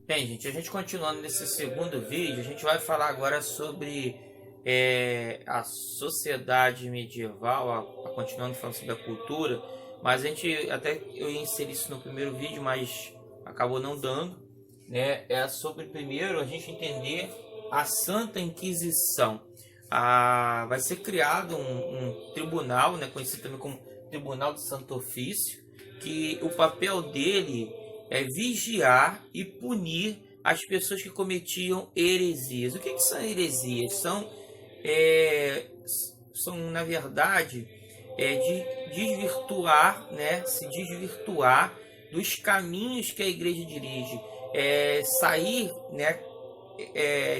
Bem, gente, a gente continuando nesse segundo vídeo, a gente vai falar agora sobre a sociedade medieval, continuando falando sobre a cultura, mas a gente até eu ia inserir isso no primeiro vídeo, mas acabou não dando, né? É sobre primeiro a gente entender a Santa Inquisição. Vai ser criado um tribunal, né, conhecido também como Tribunal do Santo Ofício, que o papel dele é vigiar e punir as pessoas que cometiam heresias. O que são heresias? É, são na verdade, de desvirtuar, né, se desvirtuar dos caminhos que a igreja dirige, sair, né,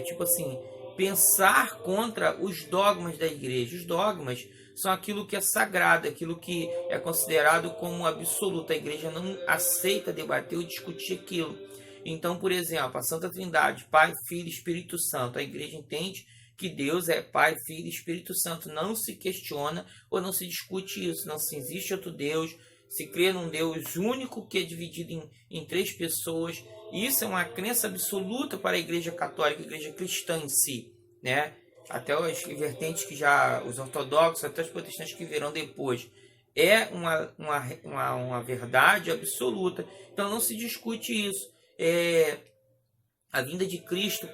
tipo assim, pensar contra os dogmas da igreja. Os dogmas são aquilo que é sagrado, aquilo que é considerado como absoluto. A igreja não aceita debater ou discutir aquilo. Então, por exemplo, a Santa Trindade, Pai, Filho e Espírito Santo, a igreja entende que Deus é Pai, Filho e Espírito Santo. Não se questiona ou não se discute isso. Não se existe outro Deus. Se crê num Deus único que é dividido em três pessoas. Isso é uma crença absoluta para a Igreja Católica, a Igreja Cristã em si, né? Até as vertentes que já, os ortodoxos, até os protestantes que virão depois, é uma verdade absoluta. Então não se discute isso. A vinda de Cristo,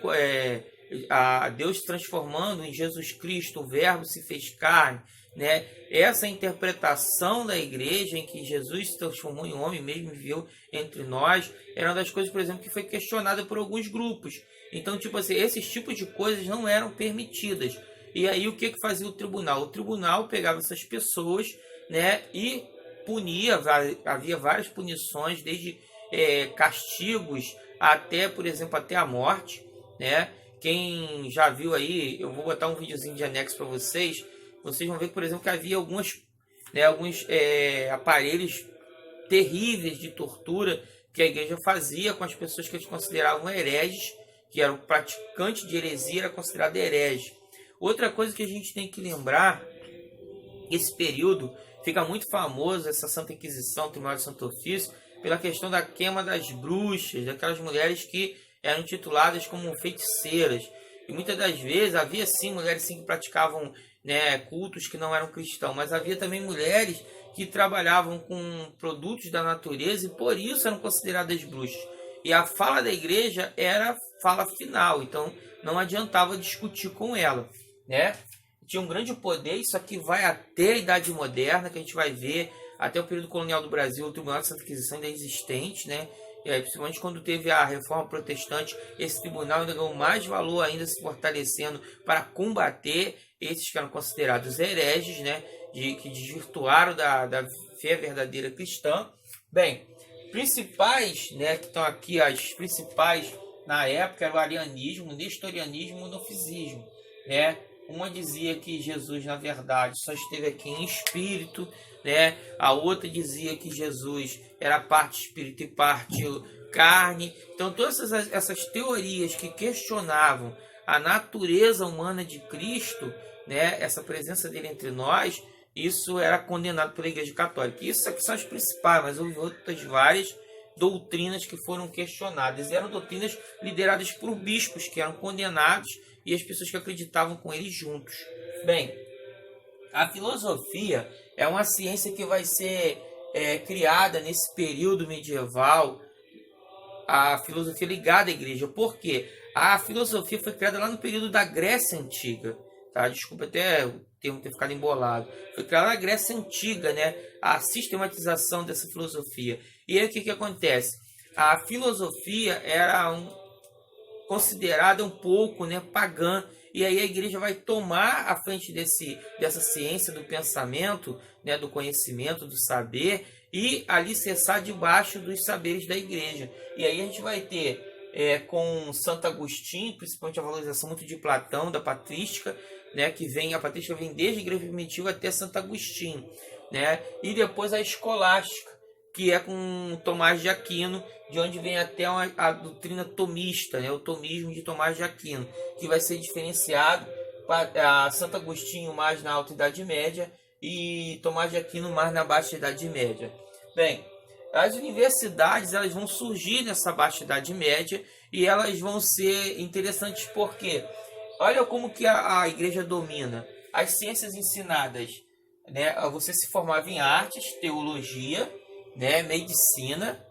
a Deus transformando em Jesus Cristo, o Verbo se fez carne, né? Essa interpretação da igreja em que Jesus se transformou em homem mesmo, viveu entre nós, era uma das coisas, por exemplo, que foi questionada por alguns grupos. Então, tipo assim, esses tipos de coisas não eram permitidas. E aí o que fazia o tribunal? O tribunal pegava essas pessoas, né, e punia. Havia várias punições, desde castigos até, por exemplo, até a morte, né? Quem já viu aí, eu vou botar um videozinho de anexo para vocês. Vocês vão ver, por exemplo, que havia alguns aparelhos terríveis de tortura que a igreja fazia com as pessoas que eles consideravam hereges, que eram praticantes de heresia, era considerado herege. Outra coisa que a gente tem que lembrar, esse período fica muito famoso, essa Santa Inquisição, o Tribunal de Santo Ofício, pela questão da queima das bruxas, daquelas mulheres que eram tituladas como feiticeiras. E muitas das vezes havia sim mulheres sim, que praticavam, né, cultos que não eram cristãos, mas havia também mulheres que trabalhavam com produtos da natureza e por isso eram consideradas bruxas. E a fala da igreja era a fala final, então não adiantava discutir com ela, né? Tinha um grande poder. Isso aqui vai até a Idade Moderna, que a gente vai ver, até o período colonial do Brasil, o Tribunal de Santa Inquisição ainda é existente, né? E aí, principalmente quando teve a Reforma Protestante, esse tribunal ainda ganhou mais valor, ainda se fortalecendo para combater esses que eram considerados hereges, né? Que desvirtuaram da fé verdadeira cristã. Bem, principais, né, que estão aqui, as principais na época, era o arianismo, o nestorianismo e o monofisismo, né? Uma dizia que Jesus, na verdade, só esteve aqui em espírito, né? A outra dizia que Jesus era parte espírito e parte carne. Então, todas essas teorias que questionavam a natureza humana de Cristo, né? Essa presença dele entre nós, isso era condenado pela Igreja Católica. Isso aqui são as principais, mas houve outras várias doutrinas que foram questionadas. E eram doutrinas lideradas por bispos que eram condenados e as pessoas que acreditavam com eles juntos. Bem, a filosofia é uma ciência que vai ser criada nesse período medieval, a filosofia ligada à igreja. Por quê? A filosofia foi criada lá no período da Grécia Antiga. Tá? Desculpa até o termo ter ficado embolado. Foi criada na Grécia Antiga, né? A sistematização dessa filosofia. E aí o que acontece? A filosofia era considerada um pouco, né, pagã. E aí a igreja vai tomar a frente dessa ciência do pensamento, né, do conhecimento, do saber, e alicerçar debaixo dos saberes da igreja. E aí a gente vai ter, com Santo Agostinho, principalmente a valorização muito de Platão, da patrística, né, a patrística vem desde a igreja primitiva até Santo Agostinho, né, e depois a escolástica, que é com Tomás de Aquino, de onde vem até a doutrina tomista, né, o tomismo de Tomás de Aquino, que vai ser diferenciado para Santo Agostinho mais na Alta Idade Média e Tomás de Aquino mais na Baixa Idade Média. Bem, As universidades, elas vão surgir nessa Baixa Idade Média e elas vão ser interessantes porque olha como que a igreja domina as ciências ensinadas, né? Você se formava em artes, teologia, né? Medicina,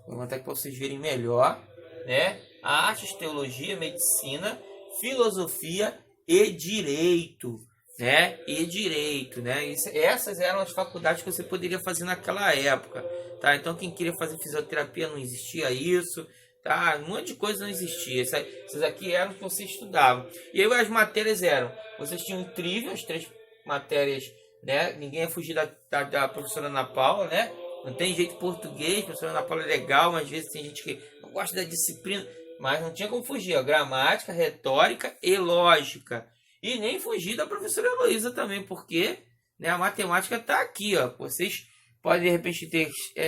vou botar aqui para vocês verem melhor, né? Artes, teologia, medicina, filosofia e direito, né? E direito, né? Essas eram as faculdades que você poderia fazer naquela época, tá? Então quem queria fazer fisioterapia não existia isso, tá? Um monte de coisa não existia. Essas aqui eram que você estudava. E aí as matérias eram, vocês tinham trivia, as 3 matérias, né? Ninguém ia fugir da professora Ana Paula, né? Não tem jeito português, a professora Ana Paula é legal, mas às vezes tem gente que não gosta da disciplina, mas não tinha como fugir, ó, gramática, retórica e lógica. E nem fugir da professora Heloísa também, porque, né, a matemática está aqui, ó. Vocês podem de repente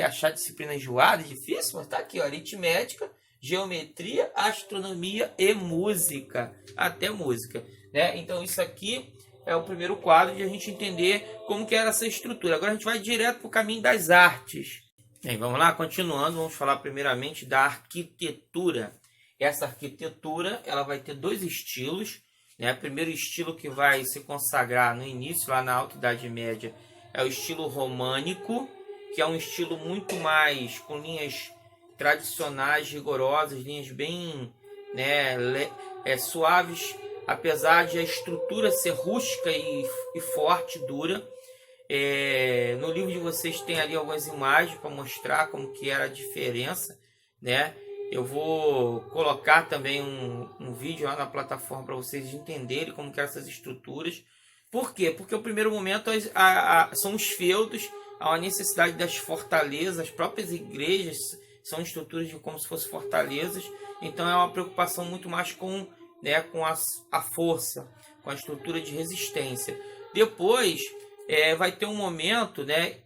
achar disciplina enjoada, difícil, mas está aqui, ó, aritmética, geometria, astronomia e música, até música, né? Então isso aqui é o primeiro quadro de a gente entender como que era essa estrutura. Agora a gente vai direto para o caminho das artes. Bem, vamos lá, continuando, vamos falar primeiramente da arquitetura. Essa arquitetura, ela vai ter 2 estilos, né? O primeiro estilo que vai se consagrar no início, lá na Alta Idade Média, é o estilo românico, que é um estilo muito mais com linhas tradicionais, rigorosas, linhas bem, né, suaves, apesar de a estrutura ser rústica e forte, dura. No livro de vocês tem ali algumas imagens para mostrar como que era a diferença, né? Eu vou colocar também um vídeo lá na plataforma para vocês entenderem como que eram essas estruturas. Por quê? Porque o primeiro momento são os feudos, há a necessidade das fortalezas, as próprias igrejas são estruturas de como se fossem fortalezas. Então é uma preocupação muito mais com, né, com a força, com a estrutura de resistência. Depois vai ter um momento, né,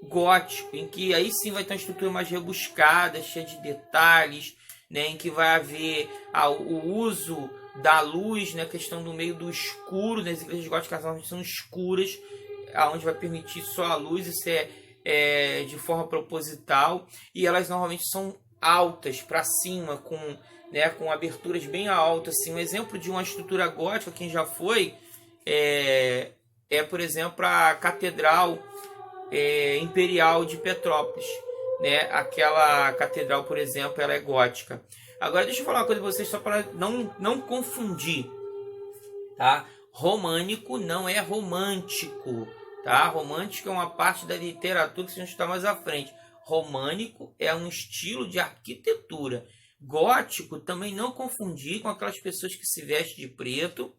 gótico, em que aí sim vai ter uma estrutura mais rebuscada, cheia de detalhes, né, em que vai haver o uso da luz, né, a questão do meio do escuro, né, as igrejas góticas são escuras, onde vai permitir só a luz, isso é de forma proposital, e elas normalmente são altas para cima, com aberturas bem altas. Assim, um exemplo de uma estrutura gótica, quem já foi, por exemplo, a Catedral Imperial de Petrópolis, né? Aquela catedral, por exemplo, ela é gótica. Agora deixa eu falar uma coisa para vocês, só para não confundir, tá? Românico não é romântico, tá? Romântico é uma parte da literatura que a gente está mais à frente. Românico é um estilo de arquitetura. Gótico também não confundir com aquelas pessoas que se vestem de preto,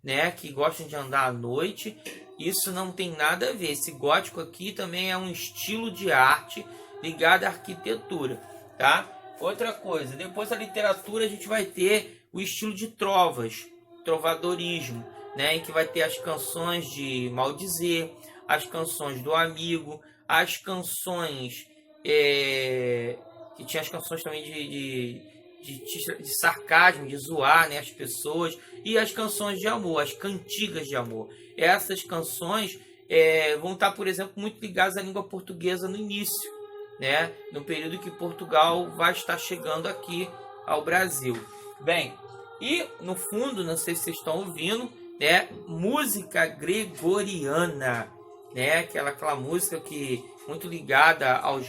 né, que gostam de andar à noite. Isso não tem nada a ver. Esse gótico aqui também é um estilo de arte ligado à arquitetura, tá? Outra coisa, depois da literatura a gente vai ter o estilo de trovas, trovadorismo, né, em que vai ter as canções de maldizer, as canções do amigo, as canções que tinha as canções também de sarcasmo, de zoar, né, as pessoas, e as canções de amor, as cantigas de amor. Essas canções vão estar, por exemplo, muito ligadas à língua portuguesa no início, né, no período que Portugal vai estar chegando aqui ao Brasil. Bem, e no fundo, não sei se vocês estão ouvindo, né, música gregoriana, né, aquela música que muito ligada aos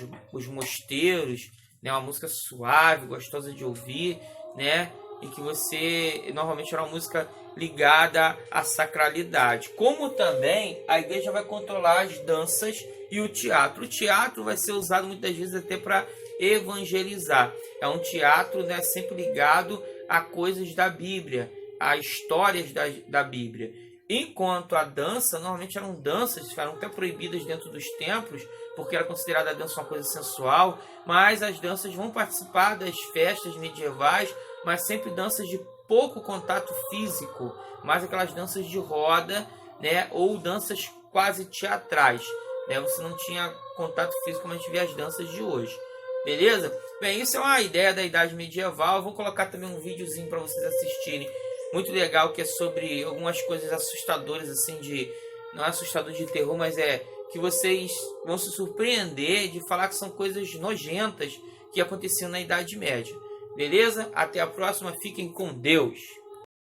mosteiros, né, uma música suave, gostosa de ouvir, né, e que você normalmente era uma música ligada à sacralidade. Como também a igreja vai controlar as danças e o teatro. O teatro vai ser usado muitas vezes até para evangelizar. É um teatro, né, sempre ligado a coisas da Bíblia, a histórias da Bíblia. Enquanto a dança, normalmente eram danças, eram até proibidas dentro dos templos, porque era considerada a dança uma coisa sensual, mas as danças vão participar das festas medievais, mas sempre danças de pouco contato físico, mais aquelas danças de roda, né, ou danças quase teatrais, né, você não tinha contato físico como a gente vê as danças de hoje, beleza? Bem, isso é uma ideia da Idade Medieval. Eu vou colocar também um videozinho para vocês assistirem, muito legal, que é sobre algumas coisas assustadoras, assim, não é assustador de terror, mas que vocês vão se surpreender de falar que são coisas nojentas que aconteciam na Idade Média. Beleza? Até a próxima. Fiquem com Deus.